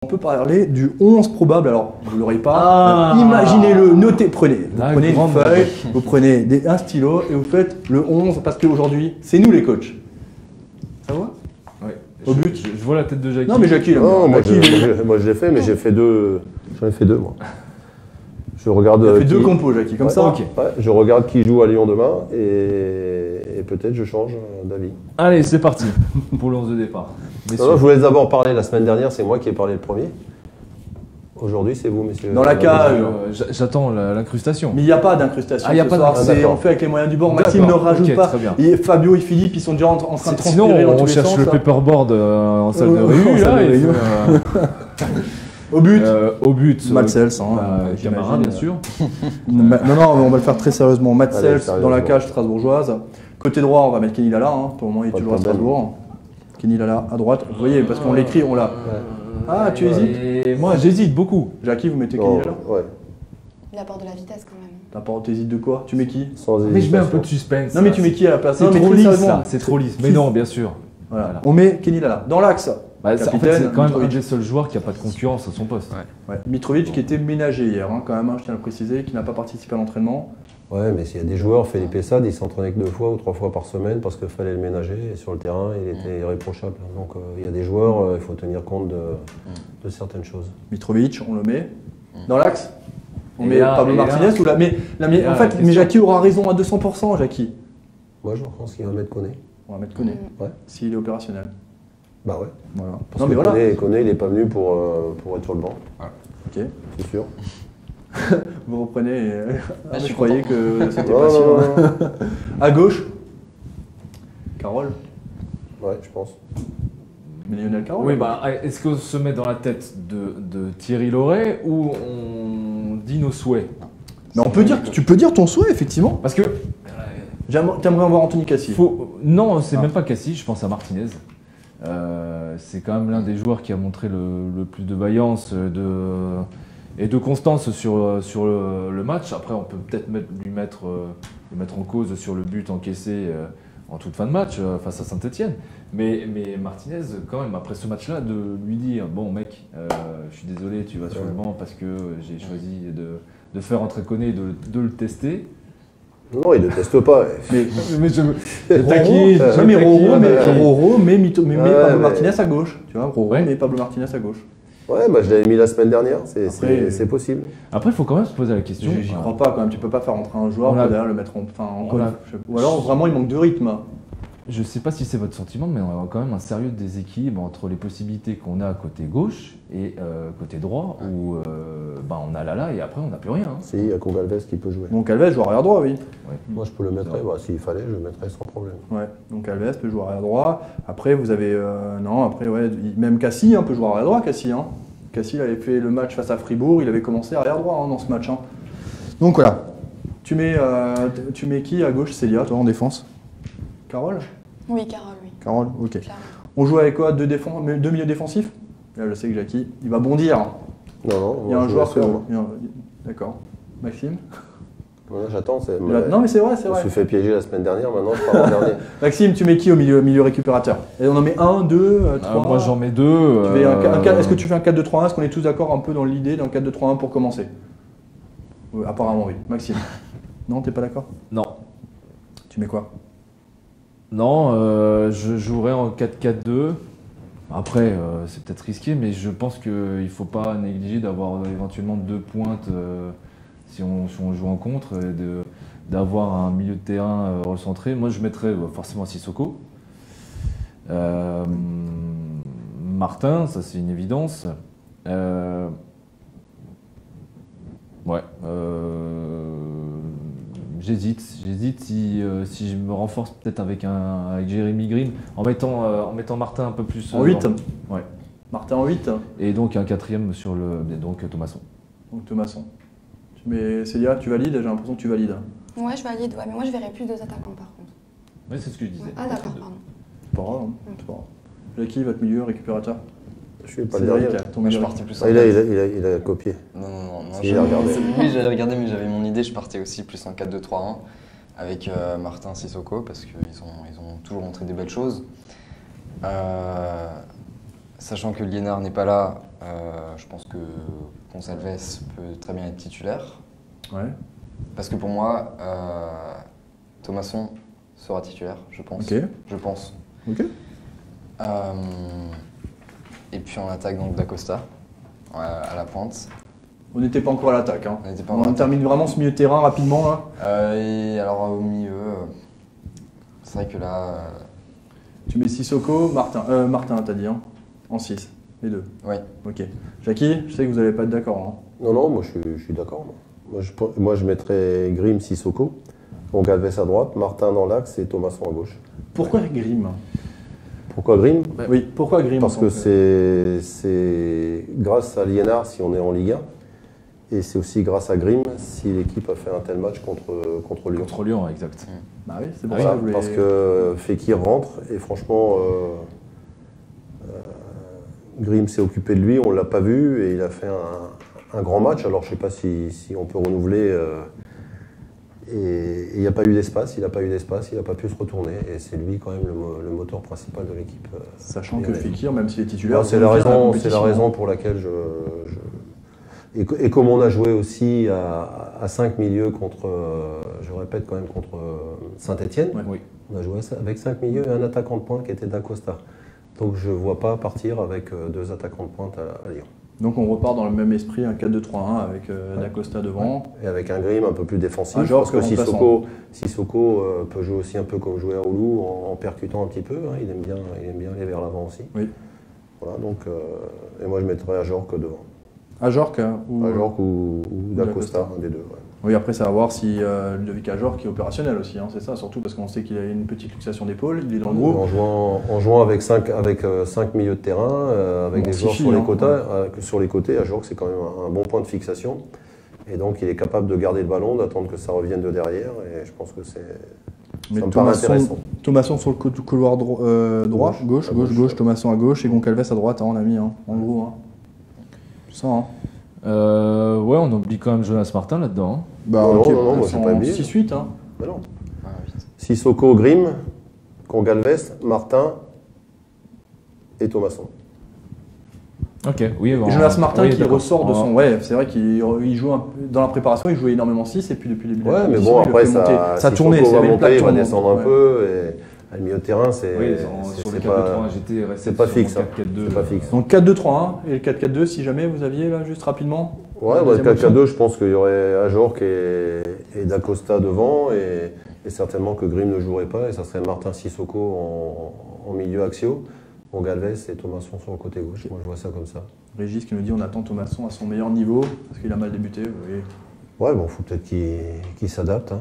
On peut parler du 11 probable, alors vous ne l'aurez pas, imaginez-le, notez, vous prenez une feuille, vous prenez un stylo et vous faites le 11 parce qu'aujourd'hui, c'est nous les coachs. Ça va? Ouais. Au but. Je vois la tête de Jackie. Non mais Jackie, là, moi je l'ai fait, mais j'ai fait deux. J'en ai fait deux moi. Je regarde. Il a fait deux compos, Jackie, comme ça. Ok. Ouais, je regarde qui joue à Lyon demain et peut-être je change d'avis. Allez, c'est parti pour le 11 de départ. Non, je voulais d'abord parler la semaine dernière, c'est moi qui ai parlé le premier. Aujourd'hui, c'est vous, messieurs. Dans la cage. J'attends l'incrustation. Mais il n'y a pas d'incrustation. Ah, il n'y a ce pas soir, d'incrustation. on fait avec les moyens du bord. D'accord. Maxime ne rajoute Ok, pas. très bien. Et Fabio et Philippe, ils sont déjà en train de transpirer Sinon, dans tous on les cherche sens, le là. paperboard en salle de En réu. salle Là, de et réu. puis, Au but. Matt Matsels, Camara, bien sûr. Non, on va le faire très sérieusement. Matsels dans la sérieusement. cage strasbourgeoise. Côté droit, on va mettre Kenny Lala. Pour le moment, il est Pas de toujours à problème. Strasbourg. Kenny Lala à droite. Vous voyez, parce qu'on l'écrit, on l'a. Ah, tu hésites? Et moi, j'hésite beaucoup. Jackie, vous mettez Kenny Lala? Ouais, Il apporte de la vitesse quand même. T'hésites de quoi? Tu mets qui? sans Mais je mets un hésitation. peu de suspense. Non, mais tu mets qui à la place? C'est Non, mais trop très lisse, sérieusement. là. C'est trop lisse. Mais non, bien sûr. Voilà. On met Kenny Lala. Dans l'axe. Bah, en fait, Capitaine, c'est quand même un Mitrovic. des seuls joueurs qui n'a pas de concurrence à son poste. Ouais. Mitrovic qui était ménagé hier, quand même, je tiens à le préciser, qui n'a pas participé à l'entraînement. Ouais, mais s'il y a des joueurs, Felipe Sade, il s'entraînait que 2 fois ou 3 fois par semaine parce qu'il fallait le ménager et sur le terrain, il était irréprochable. Donc il y a des joueurs, il faut tenir compte de certaines choses. Mitrovic, on le met. Dans l'axe? On Et met là, Pablo et là. Martinez ou là? Mais Et là, en la fait, question. mais Jackie aura raison à 200%, Jackie. Moi, je pense qu'il va mettre Koné. On va mettre Koné, Ouais. s'il est opérationnel. Bah ouais. Voilà. Parce Non, mais que voilà. Koné, il n'est pas venu pour être sur le banc, Ok. c'est sûr. Vous reprenez. je suis je croyais content. que c'était Non, patient. non, non. À gauche, Carole. Ouais, je pense. Mais Lionel Carole. Oui, bah, est-ce qu'on se met dans la tête de Thierry Laurey ou on dit nos souhaits? Mais on peut dire, tu peux dire ton souhait, effectivement. Parce que T'aimerais en voir Anthony Cassie. non, c'est Ah. même pas Cassie, je pense à Martinez. C'est quand même l'un des joueurs qui a montré le plus de vaillance et de constance sur le match. Après, on peut peut-être le mettre en cause sur le but encaissé en toute fin de match face à Saint-Etienne. Mais Martinez, quand même, après ce match-là, de lui dire « Bon mec, je suis désolé, tu vas sur le banc parce que j'ai choisi de faire entrer Koné, de le tester ». Non, il ne teste pas. Mais je Roro, Roro, mais Pablo mais- Martinez à gauche. Tu vois, Roro, Ouais. mais Pablo Martinez à gauche. Ouais, bah, je l'avais mis la semaine dernière, Après, c'est possible. Après, il faut quand même se poser la question. J'y crois pas quand même, tu peux pas faire entrer un joueur On a- pour derrière le mettre en. on a- Ou alors vraiment il manque de rythme. Je ne sais pas si c'est votre sentiment, mais on a quand même un sérieux déséquilibre entre les possibilités qu'on a côté gauche et côté droit, où on a Lala et après on n'a plus rien. Hein. Si, il y a Gonçalves qui peut jouer. Donc Alves joue arrière droit, oui. Moi, je peux le mettre, bah, s'il fallait, je le mettrais sans problème. Ouais, donc Alves peut jouer arrière droit. Après vous avez. Même Cassie peut jouer arrière droit, Cassie. Cassie il avait fait le match face à Fribourg, il avait commencé arrière droit dans ce match. Donc voilà. Tu mets qui à gauche, Célia, toi en défense? Carole? Oui, Carole, oui. Carole, ok. Clairement. On joue avec quoi? Deux milieux défensifs? Là, je sais que Jackie, il va bondir. Non, non, Il y a moi, un je joueur laisse que. faire, moi. D'accord. Maxime? Voilà, j'attends. Non, mais c'est vrai, c'est Je me vrai. suis fait piéger la semaine dernière, maintenant je pars en dernier. Maxime, tu mets qui au milieu récupérateur? Et on en met 1, 2, 3. Moi j'en mets deux. Est-ce que tu fais un 4-2-3-1? Est-ce qu'on est tous d'accord un peu dans l'idée d'un 4-2-3-1 pour commencer? Oui, apparemment, oui. Maxime? Non, t'es pas d'accord? Non. Tu mets quoi? Non, je jouerais en 4-4-2. Après, c'est peut-être risqué, mais je pense qu'il ne faut pas négliger d'avoir éventuellement deux pointes si on joue en contre, et d'avoir un milieu de terrain recentré. Moi, je mettrais forcément Sissoko. Martin, ça c'est une évidence. J'hésite si je me renforce peut-être avec Jérémy Green, en mettant Martin un peu plus. En 8? Ouais. Martin en 8? Et donc un quatrième donc Thomasson. Donc Thomasson. Tu mets Célia, tu valides? J'ai l'impression que tu valides. Ouais, je valide, ouais, mais moi je verrais plus deux attaquants par contre. Oui, c'est ce que je disais. Ouais. Ah d'accord, pardon. C'est pas grave. C'est pas grave. Jackie, votre milieu récupérateur? Je suis pas le Cédric, dernier. ton Moi, je milieu suis parti plus en Ah, il a copié. Non. Si, il a regardé. Oui, j'avais regardé, mais j'avais mon idée. Je partais aussi plus en 4-2-3-1 avec Martin Sissoko parce qu'ils ont toujours montré des belles choses. Sachant que Liénard n'est pas là, je pense que Gonçalves peut très bien être titulaire. Ouais. Parce que pour moi, Thomasson sera titulaire, je pense. Ok. Je pense. Ok. Et puis en attaque, donc Dacosta, à la pointe. On n'était pas encore à l'attaque. Hein. On n'était pas On encore à termine vraiment ce milieu de terrain rapidement là. Et alors au milieu, c'est vrai que là, Tu mets Sissoko, Martin t'as dit, hein, en 6, les deux. ouais. Ok. Jackie, je sais que vous n'allez pas être d'accord. Hein. Non, non, moi je suis d'accord. Moi je mettrais Grimm, Sissoko, Gonçalves à droite, Martin dans l'axe et Thomasson à gauche. Pourquoi Grimm? Pourquoi Grimm? Oui, pourquoi Grimm? Parce que c'est grâce à Liénard si on est en Ligue 1, et c'est aussi grâce à Grimm si l'équipe a fait un tel match contre Lyon. Contre Lyon, exact. Bah oui, c'est pour Voilà, ça que je voulais... parce que Fekir rentre et franchement, Grimm s'est occupé de lui, on ne l'a pas vu et il a fait un grand match. Alors je ne sais pas si on peut renouveler. Et il n'y a pas eu d'espace, il n'a pas pu se retourner et c'est lui quand même le moteur principal de l'équipe. Sachant que Fekir, même s'il est titulaire, C'est la raison pour laquelle Et comme on a joué aussi à 5 milieux contre, je répète quand même, contre Saint-Etienne, Ouais. Oui. on a joué avec 5 milieux et un attaquant de pointe qui était Dacosta. Donc je ne vois pas partir avec 2 attaquants de pointe à Lyon. Donc on repart dans le même esprit, un 4-2-3-1 avec Dacosta devant. Et avec un Grimm un peu plus défensif, Ajorc parce que remplaçant. Sissoko peut jouer aussi un peu comme jouait à Oulu, en percutant un petit peu, hein, il aime bien aller vers l'avant aussi. Oui. Voilà, donc, et moi je mettrais Ajorc devant. Ajorc ou... Ajorc ou Dacosta. Dacosta, un des deux. Ouais. Oui, après, ça va voir si Ludovic Ajorc est opérationnel aussi, hein, c'est ça, surtout parce qu'on sait qu'il a une petite luxation d'épaule, il est dans le groupe. En jouant avec 5 milieux de terrain, avec Bon, des joueurs suffit, sur les côtés, Ajorc c'est quand même un bon point de fixation. Et donc il est capable de garder le ballon, d'attendre que ça revienne de derrière. Et je pense que ça Mais me paraît intéressant. Thomasson sur le couloir droit, gauche, Thomasson à gauche et Gonçalves à droite, hein, on a mis, hein, en gros. Hein. C'est ça, hein. Ouais, on oublie quand même Jonas Martin là-dedans. Hein. Bah, Non, ok, non, non, moi, j'ai pas oublié. 6-8, hein. Mais non. Ah, vite. Sissoko, Grimm, Gonçalves, Martin et Thomasson. Ok, oui. Et Jonas Martin oui, qui d'accord. ressort de son... Ouais, c'est vrai qu'il joue dans la préparation, il jouait énormément 6 et puis depuis le début de la Ouais, mais compétition, bon, il le après, fait monter. Ça Sissoko tournait, va avait une plaque monter, il va tournante. descendre un Ouais. peu. Et le milieu de terrain, c'est Oui, sur le 4-2-3, j'étais resté pas sur fixe. mon Hein. 4-4-2. C'est pas fixe. Donc 4-2-3-1 et le 4-4-2, si jamais vous aviez là, juste rapidement. Ouais, la le deuxième option. 4-4-2, je pense qu'il y aurait Ajorc et Dacosta devant et certainement que Grimm ne jouerait pas et ça serait Martin Sissoko en milieu axiaux, Gonçalves et Thomasson sur le côté gauche. Moi, je vois ça comme ça. Régis qui nous dit on attend Thomasson à son meilleur niveau parce qu'il a mal débuté. Vous voyez. Ouais, bon, faut peut-être qu'il s'adapte. Hein.